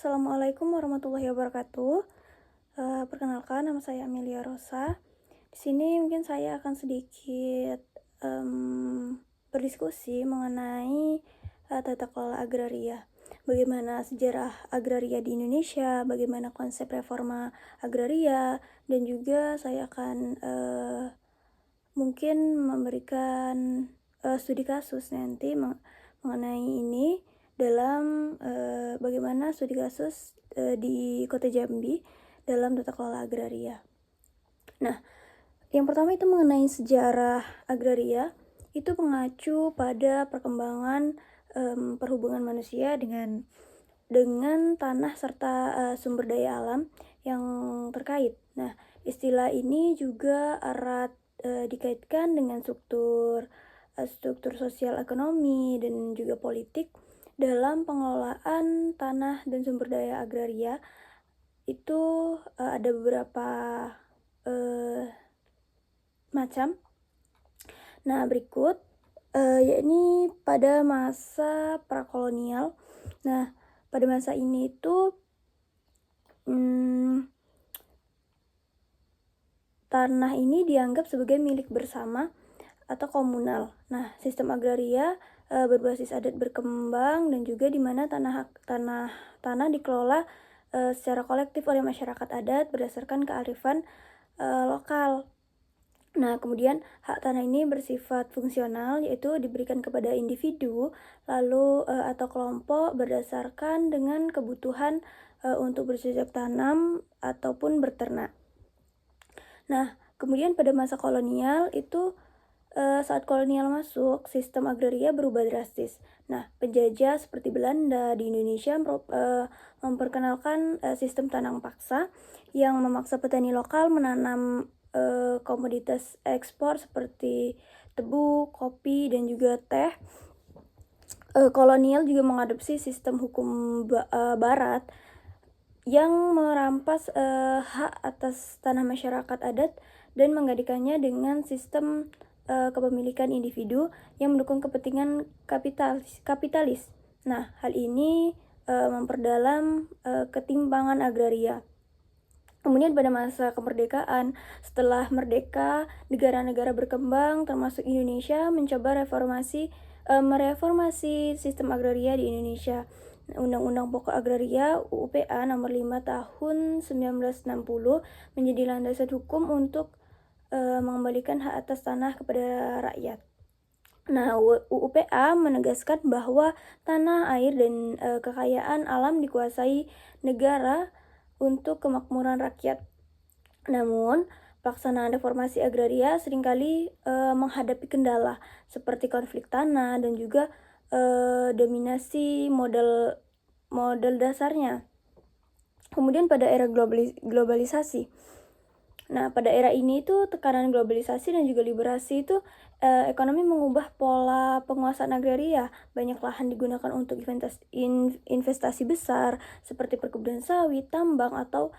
Assalamualaikum warahmatullahi wabarakatuh. Perkenalkan, nama saya Amelia Rosa. Di sini mungkin saya akan sedikit berdiskusi mengenai tata kelola agraria. Bagaimana sejarah agraria di Indonesia, bagaimana konsep reforma agraria, dan juga saya akan mungkin memberikan studi kasus nanti mengenai ini dalam bagaimana studi kasus di Kota Jambi dalam tata kelola agraria. Nah, yang pertama itu mengenai sejarah agraria, itu mengacu pada perkembangan perhubungan manusia dengan tanah serta sumber daya alam yang terkait. Nah, istilah ini juga erat dikaitkan dengan struktur sosial ekonomi dan juga politik dalam pengelolaan tanah dan sumber daya agraria. Itu ada beberapa macam. Nah, berikut yakni pada masa prakolonial. Nah, pada masa ini itu tanah ini dianggap sebagai milik bersama atau komunal. Nah, sistem agraria berbasis adat berkembang dan juga di mana tanah dikelola secara kolektif oleh masyarakat adat berdasarkan kearifan lokal. Nah, kemudian hak tanah ini bersifat fungsional, yaitu diberikan kepada individu lalu atau kelompok berdasarkan dengan kebutuhan untuk bercocok tanam ataupun berternak. Nah, kemudian pada masa kolonial itu saat kolonial masuk, sistem agraria berubah drastis. Nah, penjajah seperti Belanda di Indonesia memperkenalkan sistem tanam paksa yang memaksa petani lokal menanam komoditas ekspor seperti tebu, kopi, dan juga teh. Kolonial juga mengadopsi sistem hukum barat yang merampas hak atas tanah masyarakat adat dan menggantikannya dengan sistem kepemilikan individu yang mendukung kepentingan kapitalis. Nah, hal ini memperdalam ketimpangan agraria. Kemudian pada masa kemerdekaan, setelah merdeka, negara-negara berkembang termasuk Indonesia mencoba mereformasi sistem agraria di Indonesia. Undang-Undang Pokok Agraria UUPA nomor 5 tahun 1960 menjadi landasan hukum untuk mengembalikan hak atas tanah kepada rakyat. Nah, UUPA menegaskan bahwa tanah, air, dan kekayaan alam dikuasai negara untuk kemakmuran rakyat. Namun, pelaksanaan reformasi agraria seringkali menghadapi kendala seperti konflik tanah dan juga dominasi modal dasarnya. Kemudian pada era globalisasi. Nah, pada era ini itu tekanan globalisasi dan juga liberasi itu ekonomi mengubah pola penguasaan agraria. Banyak lahan digunakan untuk investasi besar seperti perkebunan sawit, tambang, atau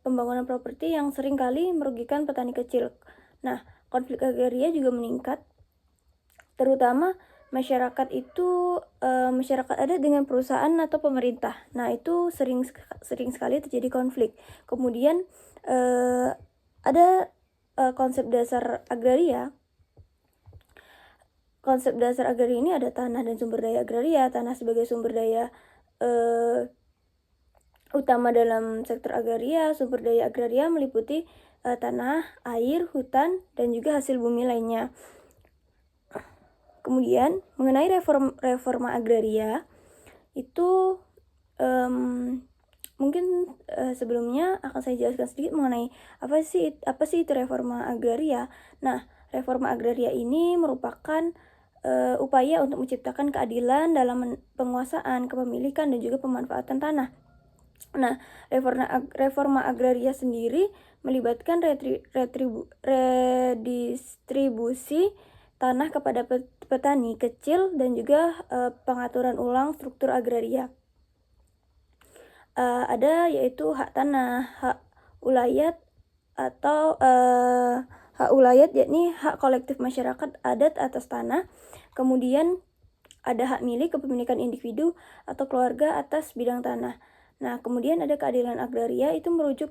pembangunan properti yang seringkali merugikan petani kecil. Nah, konflik agraria juga meningkat, terutama masyarakat adat dengan perusahaan atau pemerintah. Nah, itu sering sekali terjadi konflik. Kemudian ada konsep dasar agraria. Konsep dasar agraria ini ada tanah dan sumber daya agraria. Tanah sebagai sumber daya utama dalam sektor agraria. Sumber daya agraria meliputi tanah, air, hutan, dan juga hasil bumi lainnya. Kemudian mengenai reforma agraria itu mungkin sebelumnya akan saya jelaskan sedikit mengenai apa sih itu reforma agraria. Nah, reforma agraria ini merupakan upaya untuk menciptakan keadilan dalam penguasaan, kepemilikan, dan juga pemanfaatan tanah. Nah, reforma agraria sendiri melibatkan redistribusi tanah kepada petani kecil dan juga pengaturan ulang struktur agraria. Ada yaitu hak tanah, hak ulayat atau hak ulayat yakni hak kolektif masyarakat adat atas tanah. Kemudian ada hak milik kepemilikan individu atau keluarga atas bidang tanah. Nah, kemudian ada keadilan agraria, itu merujuk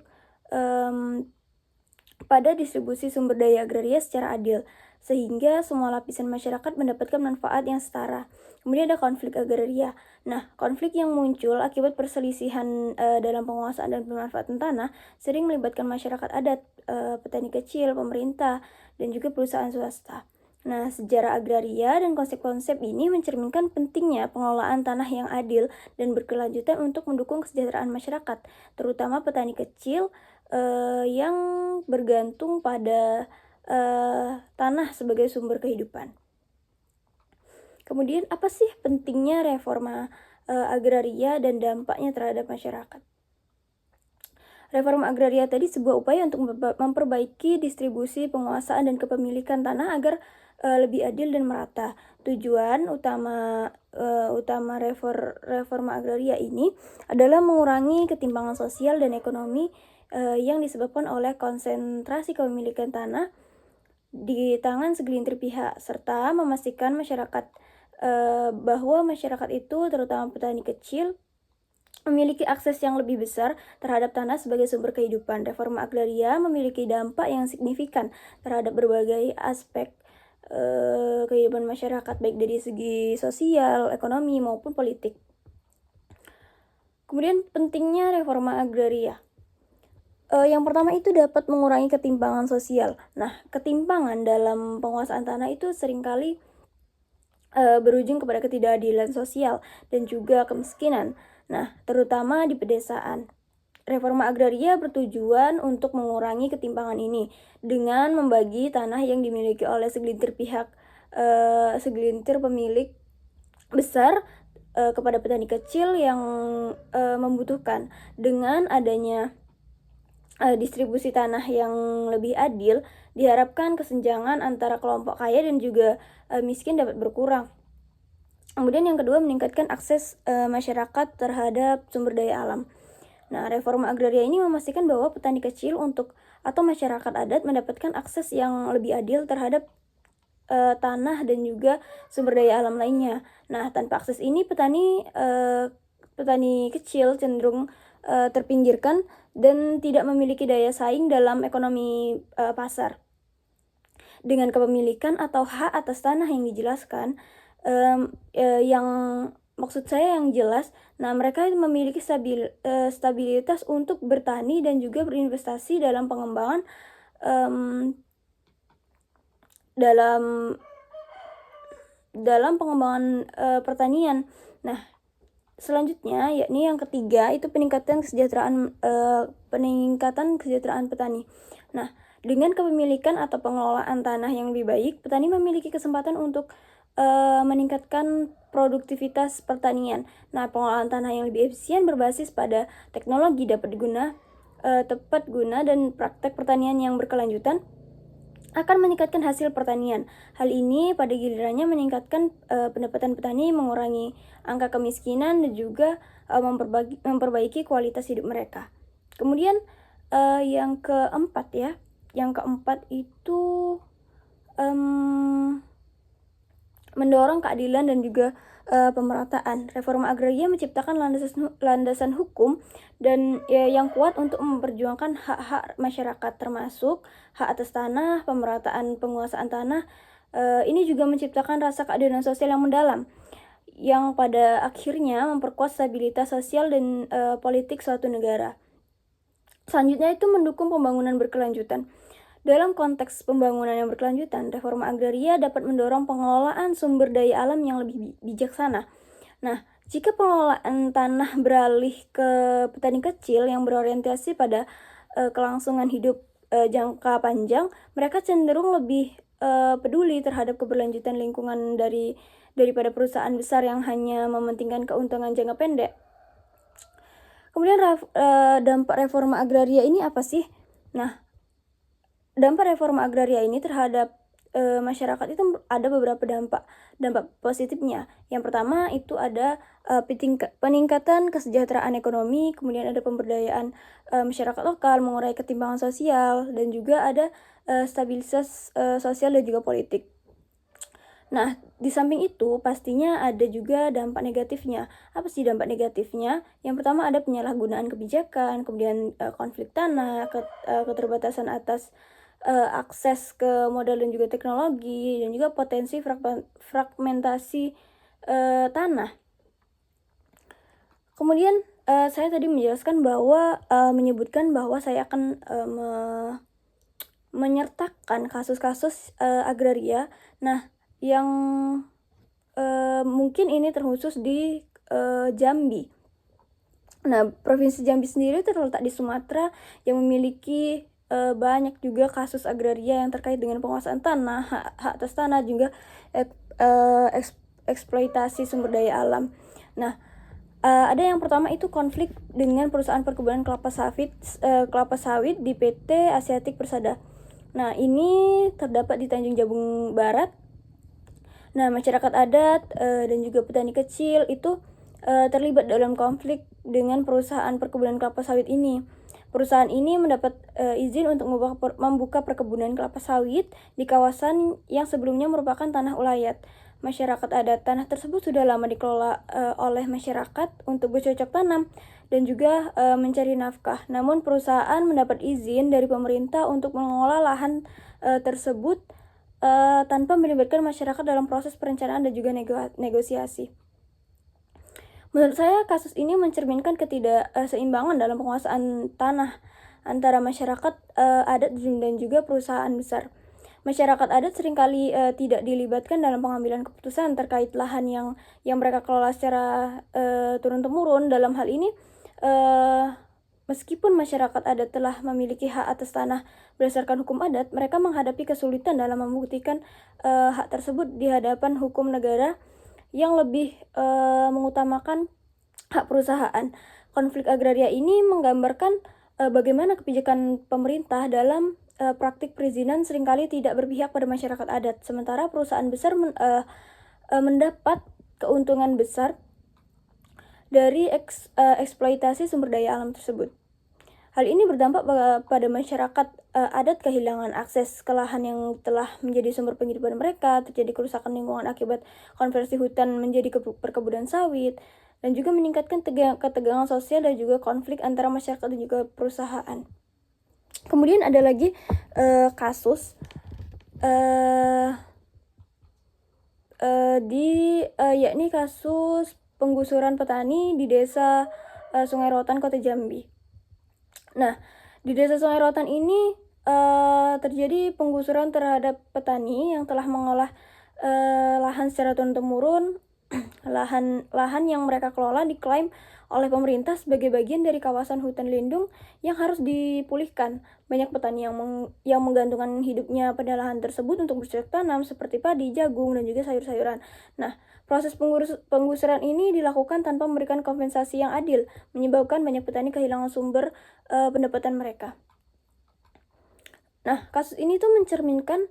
pada distribusi sumber daya agraria secara adil, sehingga semua lapisan masyarakat mendapatkan manfaat yang setara. Kemudian ada konflik agraria. Nah, konflik yang muncul akibat perselisihan dalam penguasaan dan pemanfaatan tanah sering melibatkan masyarakat adat, petani kecil, pemerintah, dan juga perusahaan swasta. Nah, sejarah agraria dan konsep-konsep ini mencerminkan pentingnya pengelolaan tanah yang adil dan berkelanjutan untuk mendukung kesejahteraan masyarakat, terutama petani kecil yang bergantung pada tanah sebagai sumber kehidupan. Kemudian apa sih pentingnya reforma agraria dan dampaknya terhadap masyarakat? Reforma agraria tadi sebuah upaya untuk memperbaiki distribusi penguasaan dan kepemilikan tanah agar lebih adil dan merata. Tujuan utama reforma agraria ini adalah mengurangi ketimpangan sosial dan ekonomi yang disebabkan oleh konsentrasi kepemilikan tanah di tangan segelintir pihak, serta memastikan masyarakat bahwa masyarakat itu, terutama petani kecil, memiliki akses yang lebih besar terhadap tanah sebagai sumber kehidupan. Reforma agraria memiliki dampak yang signifikan terhadap berbagai aspek kehidupan masyarakat, baik dari segi sosial, ekonomi, maupun politik. Kemudian pentingnya reforma agraria. Yang pertama itu dapat mengurangi ketimpangan sosial. Nah, ketimpangan dalam penguasaan tanah itu seringkali berujung kepada ketidakadilan sosial dan juga kemiskinan. Nah, terutama di pedesaan. Reforma agraria bertujuan untuk mengurangi ketimpangan ini dengan membagi tanah yang dimiliki oleh segelintir pihak, segelintir pemilik besar kepada petani kecil yang membutuhkan. Dengan adanya distribusi tanah yang lebih adil, diharapkan kesenjangan antara kelompok kaya dan juga miskin dapat berkurang. Kemudian yang kedua, meningkatkan akses masyarakat terhadap sumber daya alam. Nah, reforma agraria ini memastikan bahwa petani kecil atau masyarakat adat mendapatkan akses yang lebih adil terhadap tanah dan juga sumber daya alam lainnya. Nah, tanpa akses ini petani kecil cenderung terpinggirkan dan tidak memiliki daya saing dalam ekonomi pasar. Dengan kepemilikan atau hak atas tanah yang dijelaskan, yang maksud saya yang jelas, nah mereka memiliki stabilitas untuk bertani dan juga berinvestasi dalam pengembangan dalam pengembangan pertanian. Nah, selanjutnya yakni yang ketiga itu peningkatan kesejahteraan petani. Nah, dengan kepemilikan atau pengelolaan tanah yang lebih baik, petani memiliki kesempatan untuk meningkatkan produktivitas pertanian. Nah, pengelolaan tanah yang lebih efisien berbasis pada teknologi tepat guna dan praktek pertanian yang berkelanjutan akan meningkatkan hasil pertanian. Hal ini pada gilirannya meningkatkan pendapatan petani, mengurangi angka kemiskinan, dan juga memperbaiki kualitas hidup mereka. Kemudian yang keempat itu mendorong keadilan dan juga pemerataan. Reforma agraria menciptakan landasan hukum dan yang kuat untuk memperjuangkan hak-hak masyarakat, termasuk hak atas tanah, pemerataan penguasaan tanah. Ini juga menciptakan rasa keadilan sosial yang mendalam, yang pada akhirnya memperkuat stabilitas sosial dan politik suatu negara. Selanjutnya itu mendukung pembangunan berkelanjutan. Dalam konteks pembangunan yang berkelanjutan, reforma agraria dapat mendorong pengelolaan sumber daya alam yang lebih bijaksana. Nah, jika pengelolaan tanah beralih ke petani kecil yang berorientasi pada kelangsungan hidup jangka panjang, mereka cenderung lebih peduli terhadap keberlanjutan lingkungan daripada perusahaan besar yang hanya mementingkan keuntungan jangka pendek. Kemudian dampak reforma agraria ini apa sih? Nah, dampak reforma agraria ini terhadap masyarakat itu ada beberapa dampak positifnya. Yang pertama itu ada peningkatan kesejahteraan ekonomi, kemudian ada pemberdayaan masyarakat lokal, mengurangi ketimpangan sosial, dan juga ada stabilitas sosial dan juga politik. Nah, di samping itu pastinya ada juga dampak negatifnya. Apa sih dampak negatifnya? Yang pertama ada penyalahgunaan kebijakan, kemudian konflik tanah, keterbatasan atas akses ke modal dan juga teknologi, dan juga potensi fragmentasi tanah. Kemudian saya tadi menjelaskan bahwa menyebutkan bahwa saya akan menyertakan kasus-kasus agraria. Nah, yang mungkin ini terkhusus di Jambi. Nah, Provinsi Jambi sendiri terletak di Sumatera yang memiliki banyak juga kasus agraria yang terkait dengan penguasaan tanah, hak atas tanah, juga eksploitasi sumber daya alam. Nah, ada yang pertama itu konflik dengan perusahaan perkebunan kelapa sawit di PT Asiatic Persada. Nah, ini terdapat di Tanjung Jabung Barat. Nah, masyarakat adat dan juga petani kecil itu terlibat dalam konflik dengan perusahaan perkebunan kelapa sawit ini. Perusahaan ini mendapat izin untuk membuka perkebunan kelapa sawit di kawasan yang sebelumnya merupakan tanah ulayat masyarakat adat. Tanah tersebut sudah lama dikelola oleh masyarakat untuk bercocok tanam dan juga mencari nafkah. Namun perusahaan mendapat izin dari pemerintah untuk mengelola lahan tersebut tanpa melibatkan masyarakat dalam proses perencanaan dan juga negosiasi. Menurut saya kasus ini mencerminkan ketidakseimbangan dalam penguasaan tanah antara masyarakat adat dan juga perusahaan besar. Masyarakat adat seringkali tidak dilibatkan dalam pengambilan keputusan terkait lahan yang mereka kelola secara turun-temurun. Dalam hal ini, meskipun masyarakat adat telah memiliki hak atas tanah berdasarkan hukum adat, mereka menghadapi kesulitan dalam membuktikan hak tersebut di hadapan hukum negara yang lebih mengutamakan hak perusahaan. Konflik agraria ini menggambarkan bagaimana kebijakan pemerintah dalam praktik perizinan seringkali tidak berpihak pada masyarakat adat, sementara perusahaan besar mendapat keuntungan besar dari eksploitasi sumber daya alam tersebut. Hal ini berdampak pada masyarakat adat kehilangan akses ke lahan yang telah menjadi sumber penghidupan mereka, terjadi kerusakan lingkungan akibat konversi hutan menjadi perkebunan sawit, dan juga meningkatkan ketegangan sosial dan juga konflik antara masyarakat dan juga perusahaan. Kemudian ada lagi kasus yakni kasus penggusuran petani di desa Sungai Rotan, Kota Jambi. Nah, di desa Sungai Rotan ini terjadi penggusuran terhadap petani yang telah mengolah lahan secara turun-temurun. Lahan yang mereka kelola diklaim oleh pemerintah sebagai bagian dari kawasan hutan lindung yang harus dipulihkan. Banyak petani yang menggantungkan hidupnya pada lahan tersebut untuk bercocok tanam seperti padi, jagung, dan juga sayur-sayuran. Nah, proses penggusuran ini dilakukan tanpa memberikan kompensasi yang adil, menyebabkan banyak petani kehilangan sumber pendapatan mereka. Nah, kasus ini tuh mencerminkan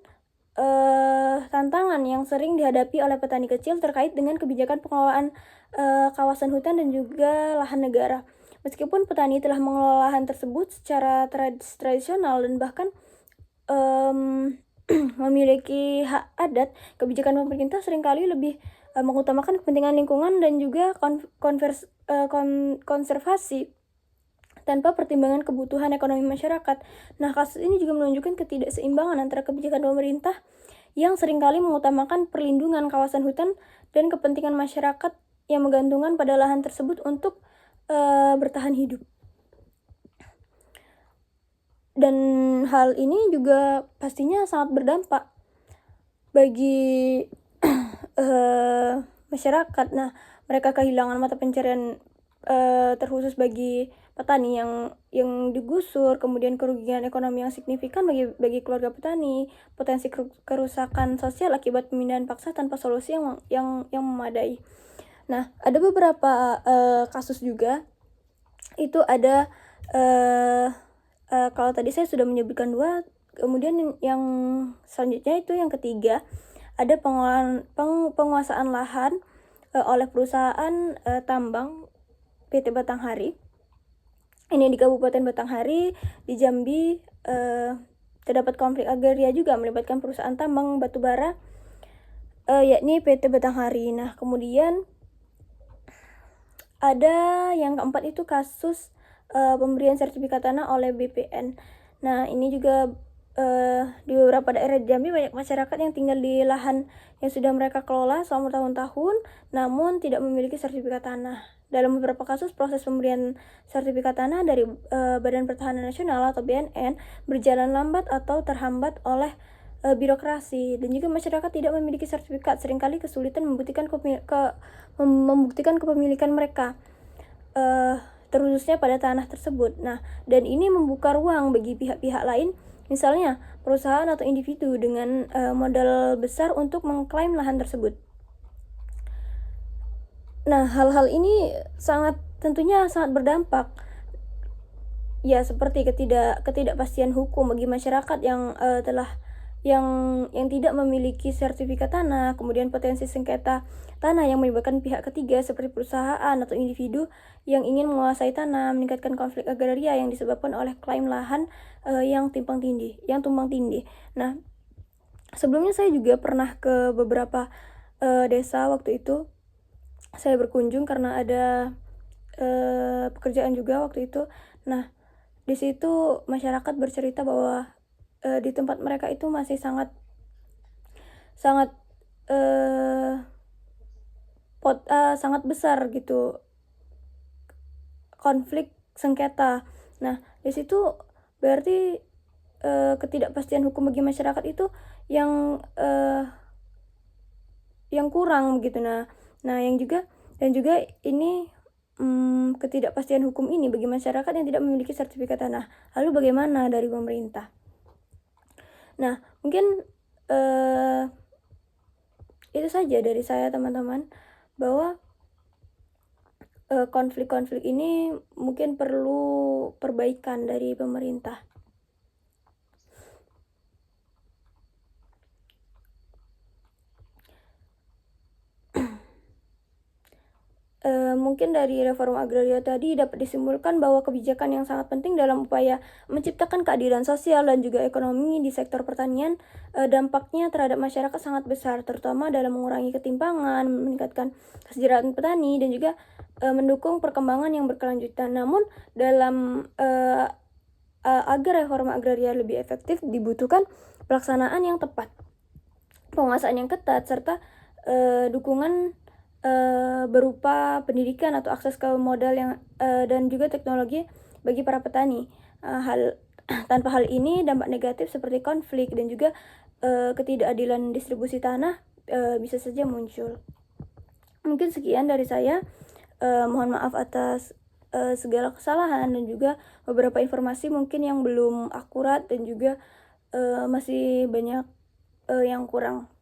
tantangan yang sering dihadapi oleh petani kecil terkait dengan kebijakan pengelolaan kawasan hutan dan juga lahan negara. Meskipun petani telah mengelola lahan tersebut secara tradisional dan bahkan memiliki hak adat, kebijakan pemerintah seringkali lebih mengutamakan kepentingan lingkungan dan juga konservasi tanpa pertimbangan kebutuhan ekonomi masyarakat. Nah, kasus ini juga menunjukkan ketidakseimbangan antara kebijakan pemerintah yang seringkali mengutamakan perlindungan kawasan hutan dan kepentingan masyarakat yang menggantungkan pada lahan tersebut untuk bertahan hidup. Dan hal ini juga pastinya sangat berdampak bagi masyarakat. Nah, mereka kehilangan mata pencarian terkhusus bagi petani yang digusur, kemudian kerugian ekonomi yang signifikan bagi keluarga petani, potensi kerusakan sosial akibat pemindahan paksa tanpa solusi yang memadai. Nah, ada beberapa kasus juga. Itu ada kalau tadi saya sudah menyebutkan 2, kemudian yang selanjutnya itu yang ketiga, ada penguasaan lahan oleh perusahaan tambang PT Batanghari. Ini di Kabupaten Batanghari di Jambi terdapat konflik agraria juga melibatkan perusahaan tambang batubara yakni PT Batanghari. Nah, kemudian ada yang keempat itu kasus pemberian sertifikat tanah oleh BPN. Nah, ini juga di beberapa daerah di Jambi banyak masyarakat yang tinggal di lahan yang sudah mereka kelola selama tahun-tahun, namun tidak memiliki sertifikat tanah. Dalam beberapa kasus, proses pemberian sertifikat tanah dari Badan Pertahanan Nasional atau BNN berjalan lambat atau terhambat oleh birokrasi, dan juga masyarakat tidak memiliki sertifikat seringkali kesulitan membuktikan kepemilikan mereka, terkhususnya pada tanah tersebut. Nah, dan ini membuka ruang bagi pihak-pihak lain, misalnya perusahaan atau individu dengan modal besar untuk mengklaim lahan tersebut. Nah, hal-hal ini tentunya sangat berdampak, ya, seperti ketidakpastian hukum bagi masyarakat yang tidak memiliki sertifikat tanah, kemudian potensi sengketa tanah yang melibatkan pihak ketiga seperti perusahaan atau individu yang ingin menguasai tanah, meningkatkan konflik agraria yang disebabkan oleh klaim lahan yang tumpang tindih. Nah, sebelumnya saya juga pernah ke beberapa desa. Waktu itu saya berkunjung karena ada pekerjaan juga waktu itu. Nah, di situ masyarakat bercerita bahwa di tempat mereka itu masih sangat besar gitu konflik sengketa. Nah, di situ berarti ketidakpastian hukum bagi masyarakat itu yang kurang begitu. Nah, yang juga ini ketidakpastian hukum ini bagi masyarakat yang tidak memiliki sertifikat tanah. Lalu bagaimana dari pemerintah? Nah, mungkin itu saja dari saya, teman-teman, bahwa konflik-konflik ini mungkin perlu perbaikan dari pemerintah. Mungkin dari reforma agraria tadi dapat disimpulkan bahwa kebijakan yang sangat penting dalam upaya menciptakan keadilan sosial dan juga ekonomi di sektor pertanian, dampaknya terhadap masyarakat sangat besar, terutama dalam mengurangi ketimpangan, meningkatkan kesejahteraan petani, dan juga mendukung perkembangan yang berkelanjutan. Namun, dalam agar reforma agraria lebih efektif, dibutuhkan pelaksanaan yang tepat, penguasaan yang ketat, serta dukungan berupa pendidikan atau akses ke modal dan juga teknologi bagi para petani. Tanpa hal ini, dampak negatif seperti konflik dan juga ketidakadilan distribusi tanah bisa saja muncul. Mungkin sekian dari saya. Mohon maaf atas segala kesalahan dan juga beberapa informasi mungkin yang belum akurat dan juga masih banyak yang kurang.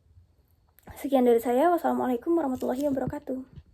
Sekian dari saya. Wassalamualaikum warahmatullahi wabarakatuh.